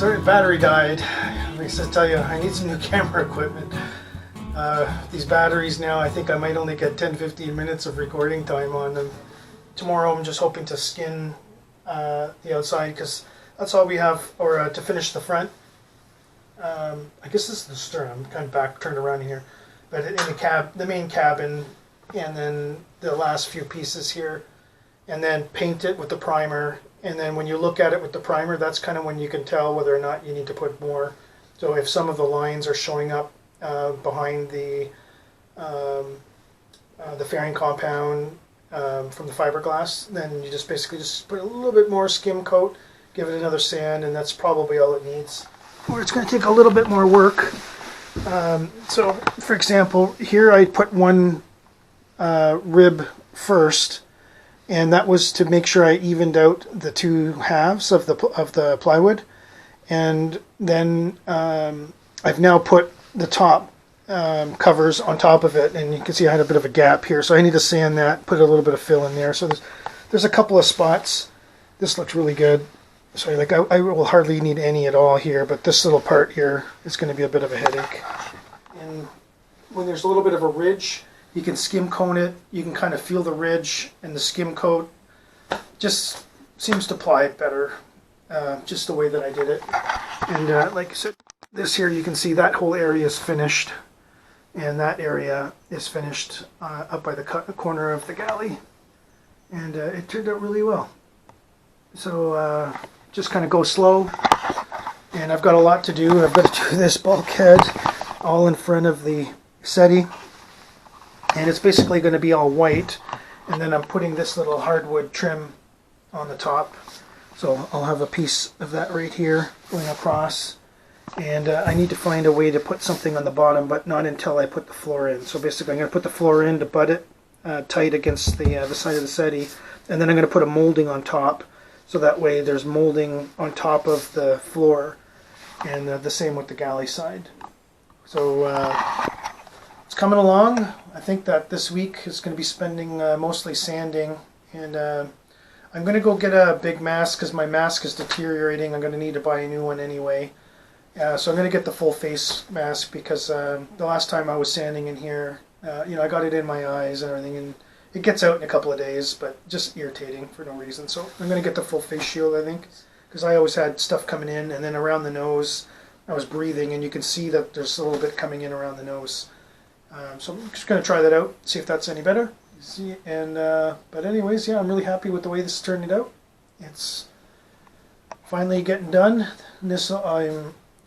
Sorry, battery died. Let me just tell you, I need some new camera equipment. These batteries now, I think I might only get 10-15 minutes of recording time on them. Tomorrow I'm just hoping to skin the outside because that's all we have, or to finish the front. I guess this is the stern. I'm kind of turned around here. But in the main cabin, and then the last few pieces here, and then paint it with the primer. And then when you look at it with the primer, that's kind of when you can tell whether or not you need to put more. So if some of the lines are showing up behind the fairing compound from the fiberglass, then you just basically just put a little bit more skim coat, give it another sand, and that's probably all it needs. Or it's going to take a little bit more work. So for example, here I put one rib first, and that was to make sure I evened out the two halves of the plywood. And then I've now put the top covers on top of it, and you can see I had a bit of a gap here, so I need to sand that, put a little bit of fill in there. So there's a couple of spots. This looks really good. So like I will hardly need any at all here, but this little part here is going to be a bit of a headache. And when there's a little bit of a ridge, you can skim cone it. You can kind of feel the ridge, and the skim coat just seems to apply it better, just the way that I did it. And like I said, this here, you can see that whole area is finished, and that area is finished up by the corner of the galley, and it turned out really well. So just kind of go slow, and I've got a lot to do. I've got to do this bulkhead all in front of the settee, and it's basically going to be all white, and then I'm putting this little hardwood trim on the top, so I'll have a piece of that right here going across. And I need to find a way to put something on the bottom, but not until I put the floor in. So basically I'm going to put the floor in to butt it tight against the side of the settee, and then I'm going to put a molding on top, so that way there's molding on top of the floor, and the same with the galley side. So it's coming along. I think that this week is going to be spending mostly sanding, and I'm going to go get a big mask because my mask is deteriorating. I'm going to need to buy a new one anyway. So I'm going to get the full face mask because the last time I was sanding in here, I got it in my eyes and everything, and it gets out in a couple of days, but just irritating for no reason. So I'm going to get the full face shield, I think, because I always had stuff coming in, and then around the nose I was breathing, and you can see that there's a little bit coming in around the nose. So I'm just going to try that out, see if that's any better. But anyways, yeah, I'm really happy with the way this is turning out. It's finally getting done.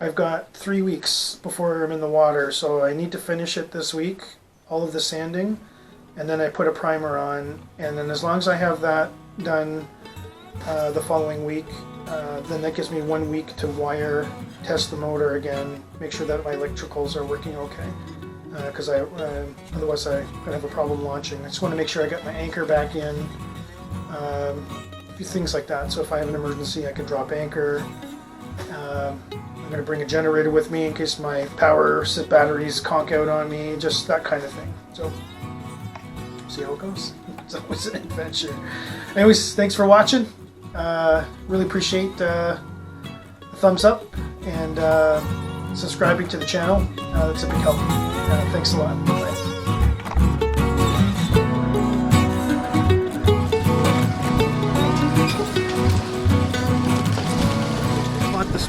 I've got 3 weeks before I'm in the water, so I need to finish it this week, all of the sanding, and then I put a primer on, and then as long as I have that done the following week, then that gives me 1 week to wire, test the motor again, make sure that my electricals are working okay, because otherwise I'm going to have a problem launching. I just want to make sure I get my anchor back in, a few things like that, so if I have an emergency I can drop anchor. I'm going to bring a generator with me in case my power batteries conk out on me, just that kind of thing. So, see how it goes. It's always an adventure. Anyways, thanks for watching. Really appreciate the thumbs up and subscribing to the channel. That's a big help. Thanks a lot. Bye.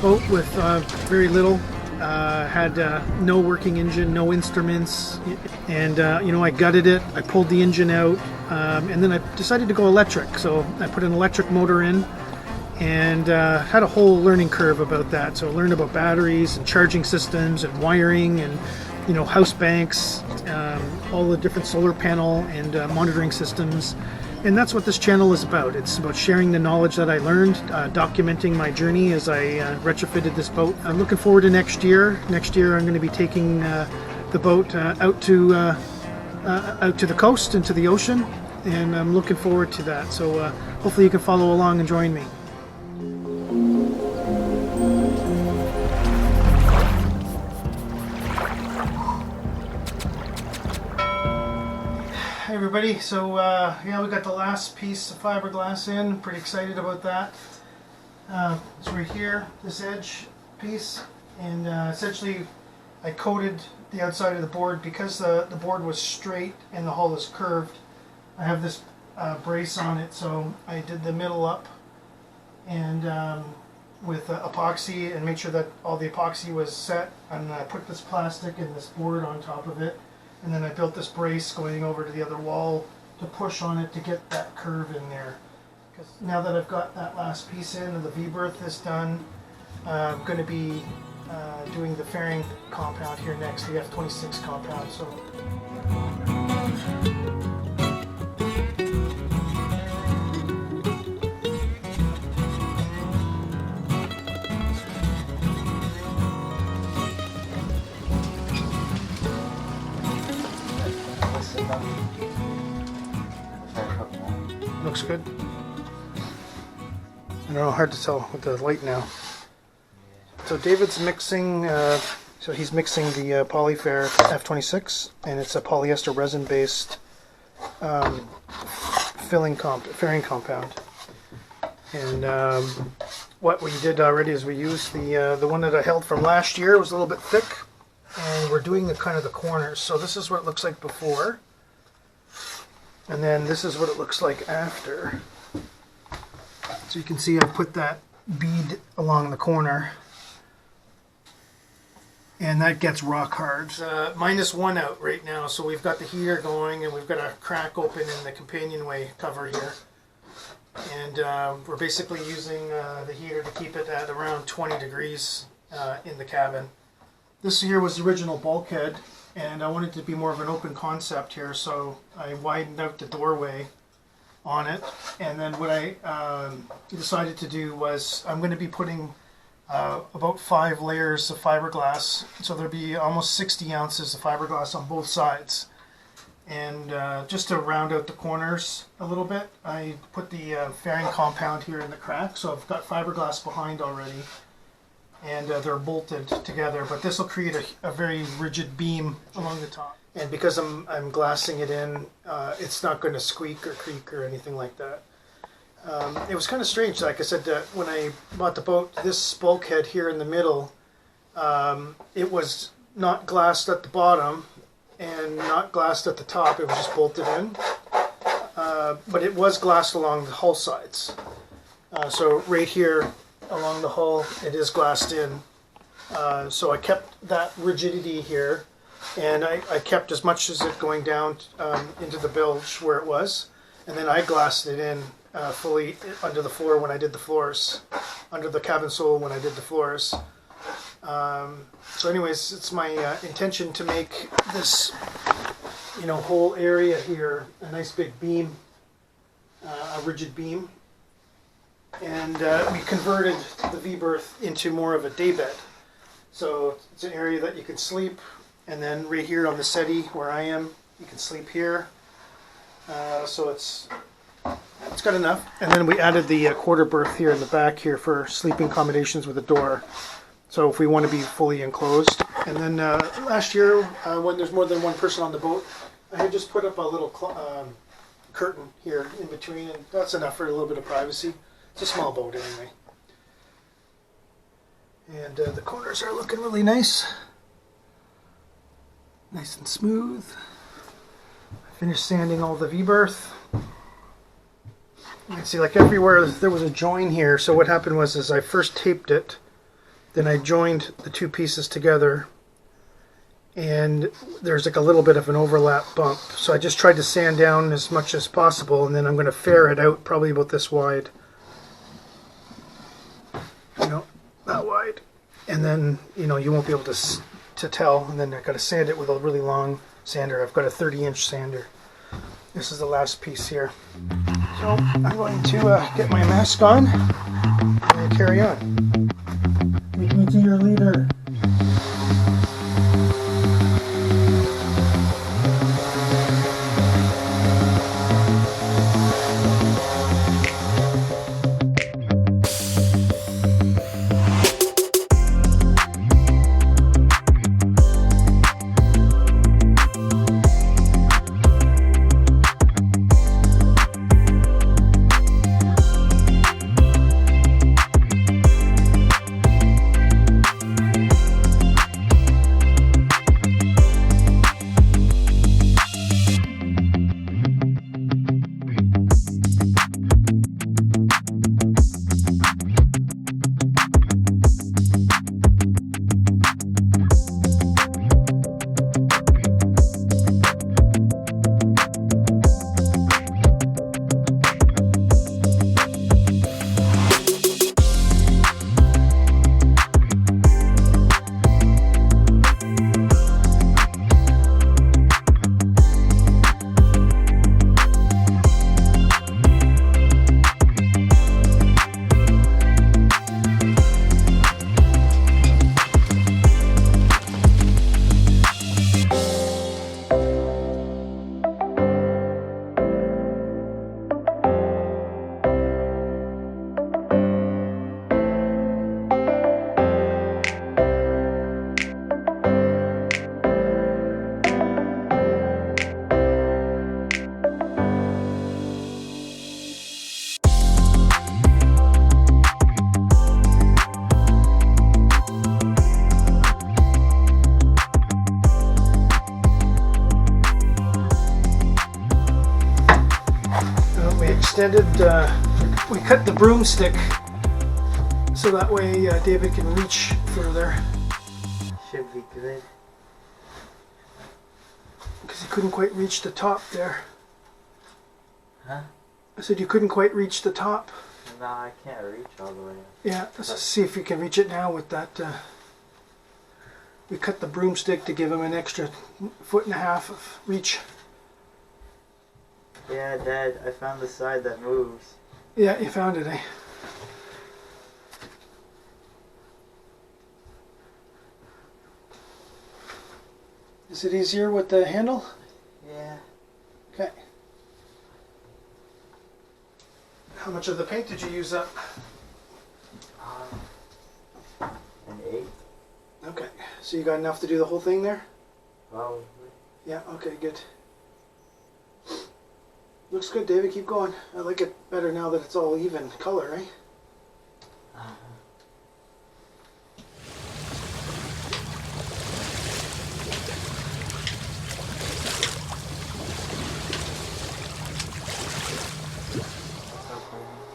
Boat with very little, had no working engine, no instruments, and I gutted it. I pulled the engine out, and then I decided to go electric, so I put an electric motor in, and had a whole learning curve about that. So I learned about batteries and charging systems and wiring and house banks, all the different solar panel and monitoring systems. And that's what this channel is about. It's about sharing the knowledge that I learned, documenting my journey as I retrofitted this boat. I'm looking forward to next year. Next year I'm going to be taking the boat out to the coast and to the ocean, and I'm looking forward to that. So hopefully you can follow along and join me. Hey everybody, so yeah, we got the last piece of fiberglass in. Pretty excited about that. It's right here, this edge piece, and essentially I coated the outside of the board because the board was straight and the hull is curved. I have this brace on it, so I did the middle up and with epoxy and make sure that all the epoxy was set, and I put this plastic and this board on top of it, and then I built this brace going over to the other wall to push on it to get that curve in there. Because now that I've got that last piece in and the V-berth is done, I'm going to be doing the fairing compound here next, the F26 compound. So. Looks good. I don't know, hard to tell with the light now. So David's mixing, so he's mixing the Polyfair F26, and it's a polyester resin-based fairing compound. And what we did already is we used the one that I held from last year. It was a little bit thick, and we're doing the kind of the corners. So this is what it looks like before. And then this is what it looks like after. So you can see I put that bead along the corner. And that gets rock hard. It's -1 out right now, so we've got the heater going and we've got a crack open in the companionway cover here. And we're basically using the heater to keep it at around 20 degrees in the cabin. This here was the original bulkhead, and I wanted it to be more of an open concept here, so I widened out the doorway on it. And then what I decided to do was I'm going to be putting about 5 layers of fiberglass, so there'll be almost 60 ounces of fiberglass on both sides. And just to round out the corners a little bit, I put the fairing compound here in the crack, so I've got fiberglass behind already. And they're bolted together, but this will create a very rigid beam along the top. And because I'm glassing it in, it's not going to squeak or creak or anything like that. It was kind of strange, like I said, when I bought the boat, this bulkhead here in the middle, it was not glassed at the bottom and not glassed at the top, it was just bolted in. But it was glassed along the hull sides. So right here, along the hull, it is glassed in. So I kept that rigidity here, and I kept as much as it going down into the bilge where it was, and then I glassed it in fully under the floor when I did the floors, under the cabin sole when I did the floors. So anyways, it's my intention to make this, whole area here a nice big beam, a rigid beam. And we converted the V-berth into more of a day bed. So it's an area that you can sleep, and then right here on the settee where I am, you can sleep here. So it's got enough. And then we added the quarter berth here in the back here for sleeping accommodations with a door. So if we want to be fully enclosed. And then last year, when there's more than one person on the boat, I had just put up a little curtain here in between, and that's enough for a little bit of privacy. It's a small boat anyway. And the corners are looking really nice. Nice and smooth. I finished sanding all the V-berth. You can see like everywhere there was a join here. So what happened was I first taped it. Then I joined the two pieces together. And there's like a little bit of an overlap bump. So I just tried to sand down as much as possible. And then I'm going to fair it out probably about this wide. That wide, and then you won't be able to tell. And then I got to sand it with a really long sander. I've got a 30-inch sander. This is the last piece here. So I'm going to get my mask on and carry on. Take me to your leader. extended, we cut the broomstick so that way David can reach further. Should be good. Because he couldn't quite reach the top there. Huh? I said you couldn't quite reach the top. No, I can't reach all the way up. Yeah, let's see if you can reach it now with that. We cut the broomstick to give him an extra 1.5 feet of reach. Yeah, Dad, I found the side that moves. Yeah, you found it, eh? Is it easier with the handle? Yeah. Okay. How much of the paint did you use up? An 8. Okay, so you got enough to do the whole thing there? Probably. Yeah, okay, good. Looks good, David, keep going. I like it better now that it's all even color, eh?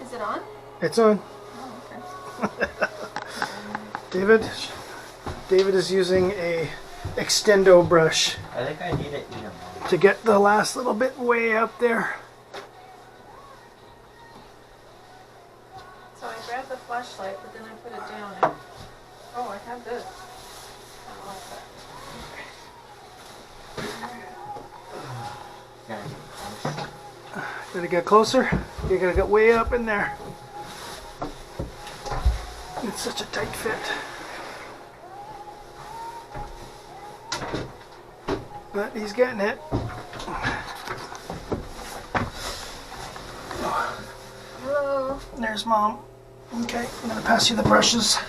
Is it on? It's on. Oh, okay. David is using a extendo brush I think I need to eat them all. to get the last little bit way up there. So I grabbed the flashlight, but then I put it down. And, oh, I have this. I like that. Gotta get closer. You gotta get way up in there. It's such a tight fit. But he's getting it. Hello. There's Mom. Okay, I'm gonna pass you the brushes.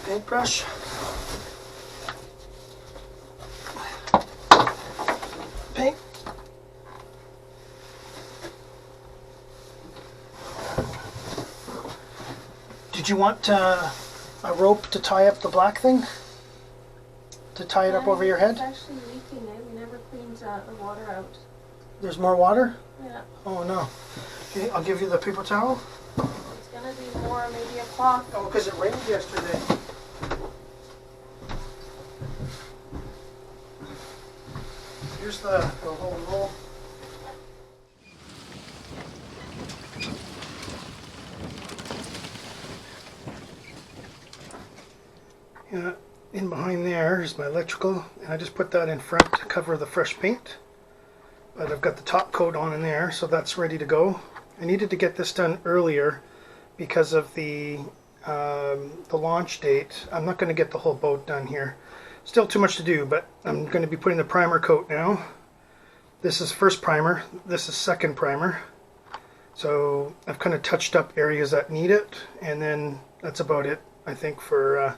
Paintbrush. Paint. Did you want a rope to tie up the black thing? To tie it up over your head? It's actually leaking. We never cleaned the water out. There's more water? Yeah. Oh no. Okay, I'll give you the paper towel. It's gonna be more, maybe a cloth. Oh, because it rained yesterday. Here's the whole roll. Yeah, in behind there is my electrical, and I just put that in front to cover the fresh paint. But I've got the top coat on in there, so that's ready to go. I needed to get this done earlier because of the launch date. I'm not going to get the whole boat done here. Still too much to do, but I'm going to be putting the primer coat now. This is first primer, this is second primer. So I've kind of touched up areas that need it, and then that's about it, I think, for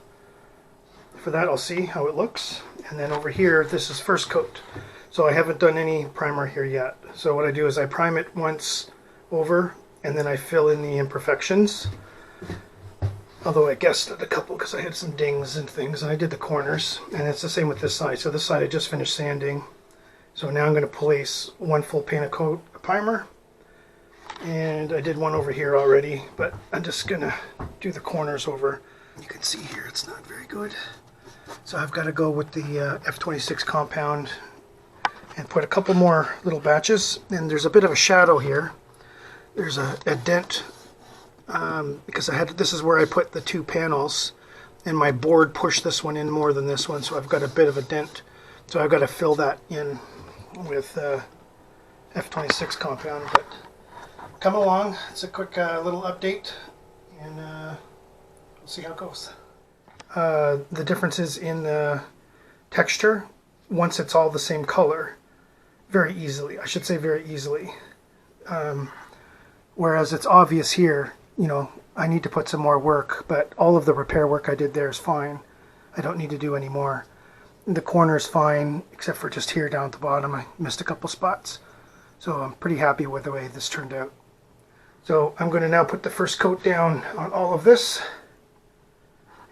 that. I'll see how it looks. And then over here, this is first coat. So I haven't done any primer here yet. So what I do is I prime it once over, and then I fill in the imperfections. Although I guessed at a couple because I had some dings and things, and I did the corners. And it's the same with this side. So this side I just finished sanding. So now I'm going to place one full paint coat of primer. And I did one over here already, but I'm just going to do the corners over. You can see here it's not very good. So I've got to go with the F26 compound and put a couple more little batches. And there's a bit of a shadow here. There's a dent because this is where I put the two panels, and my board pushed this one in more than this one, so I've got a bit of a dent. So I've got to fill that in with F26 compound. But come along, it's a quick little update, and we'll see how it goes. The difference is in the texture. Once it's all the same color, very easily, I should say very easily. Whereas it's obvious here, you know, I need to put some more work, but all of the repair work I did there is fine. I don't need to do any more. The corner is fine, except for just here down at the bottom. I missed a couple spots. So I'm pretty happy with the way this turned out. So I'm going to now put the first coat down on all of this.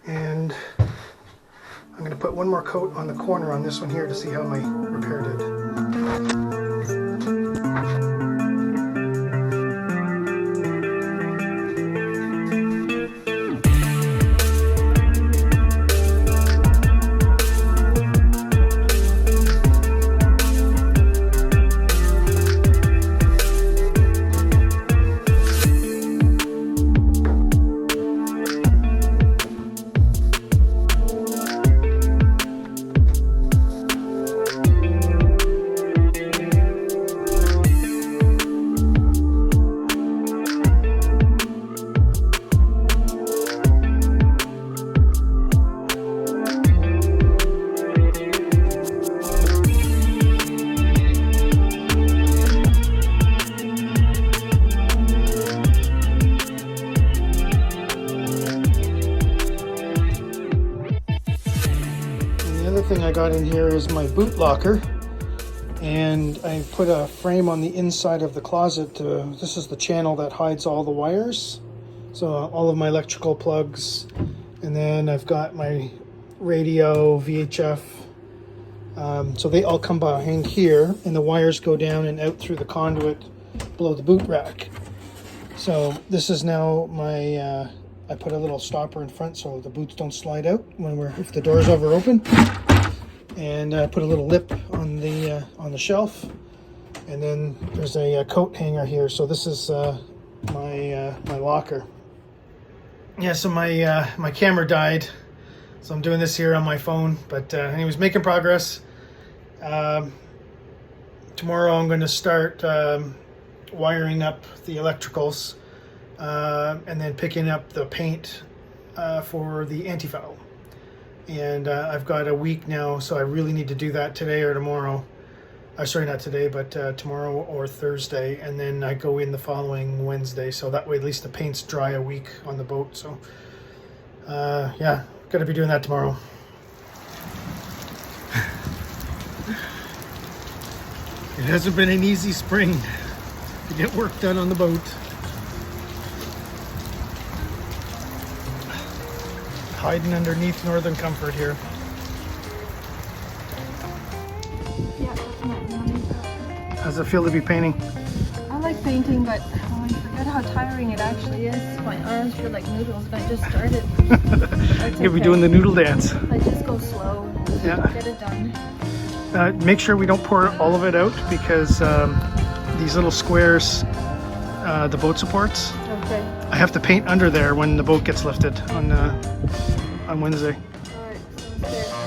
And I'm going to put one more coat on the corner on this one here to see how my repair did. thing I got in here is my boot locker. And I put a frame on the inside of the closet. This is the channel that hides all the wires. So all of my electrical plugs. And then I've got my radio, VHF. So they all come behind here. And the wires go down and out through the conduit below the boot rack. So this is now my... I put a little stopper in front so the boots don't slide out if the door's ever open. And I put a little lip on the shelf, and then there's a coat hanger here. So this is my locker. Yeah, so my camera died, so I'm doing this here on my phone. But anyways, making progress. Tomorrow I'm going to start wiring up the electricals, and then picking up the paint for the antifoul. And I've got a week now, so I really need to do that today or tomorrow. Sorry, not today, but tomorrow or Thursday. And then I go in the following Wednesday, so that way at least the paint's dry a week on the boat. So yeah, got to be doing that tomorrow. It hasn't been an easy spring to get work done on the boat. Hiding underneath Northern Comfort here. Yeah, definitely. How's it feel to be painting? I like painting, but I forget how tiring it actually is. My arms feel like noodles, and I just started. You'll be doing the noodle dance. I just go slow. Yeah. Get it done. Make sure we don't pour all of it out because these little squares, the boat supports, Okay. I have to paint under there when the boat gets lifted on Wednesday. Alright, sounds good.